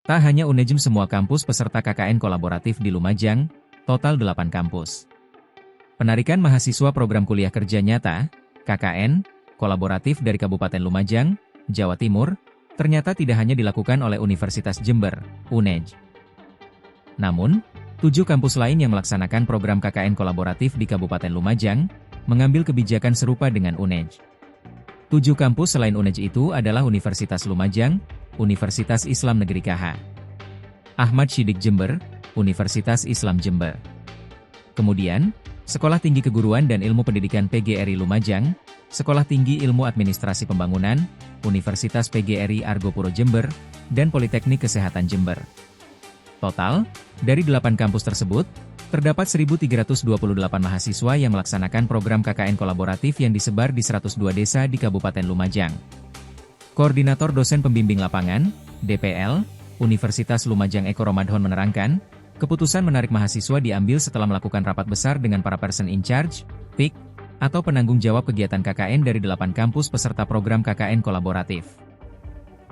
Tak hanya Unejm, semua kampus peserta KKN kolaboratif di Lumajang, total 8 kampus. Penarikan mahasiswa program kuliah kerja nyata, KKN, kolaboratif dari Kabupaten Lumajang, Jawa Timur, ternyata tidak hanya dilakukan oleh Universitas Jember, Unejm. Namun, 7 kampus lain yang melaksanakan program KKN kolaboratif di Kabupaten Lumajang, mengambil kebijakan serupa dengan Unejm. 7 kampus selain Unejm itu adalah Universitas Lumajang, Universitas Islam Negeri KH, Ahmad Syidik Jember, Universitas Islam Jember. Kemudian, Sekolah Tinggi Keguruan dan Ilmu Pendidikan PGRI Lumajang, Sekolah Tinggi Ilmu Administrasi Pembangunan, Universitas PGRI Argopuro Jember, dan Politeknik Kesehatan Jember. Total, dari 8 kampus tersebut, terdapat 1.328 mahasiswa yang melaksanakan program KKN kolaboratif yang disebar di 102 desa di Kabupaten Lumajang. Koordinator Dosen Pembimbing Lapangan, DPL, Universitas Lumajang Eko Romadhon menerangkan, keputusan menarik mahasiswa diambil setelah melakukan rapat besar dengan para person in charge, PIC, atau penanggung jawab kegiatan KKN dari 8 kampus peserta program KKN kolaboratif.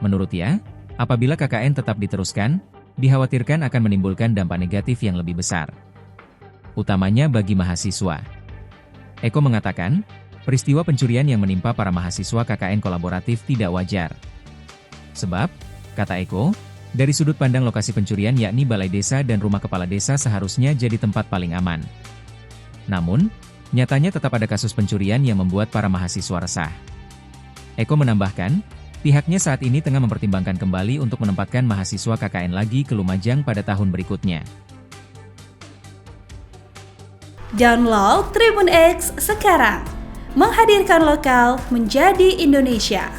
Menurutnya, apabila KKN tetap diteruskan, dikhawatirkan akan menimbulkan dampak negatif yang lebih besar, utamanya bagi mahasiswa. Eko mengatakan, peristiwa pencurian yang menimpa para mahasiswa KKN kolaboratif tidak wajar. Sebab, kata Eko, dari sudut pandang lokasi pencurian yakni balai desa dan rumah kepala desa seharusnya jadi tempat paling aman. Namun, nyatanya tetap ada kasus pencurian yang membuat para mahasiswa resah. Eko menambahkan, pihaknya saat ini tengah mempertimbangkan kembali untuk menempatkan mahasiswa KKN lagi ke Lumajang pada tahun berikutnya. Download Tribun X sekarang, menghadirkan lokal menjadi Indonesia.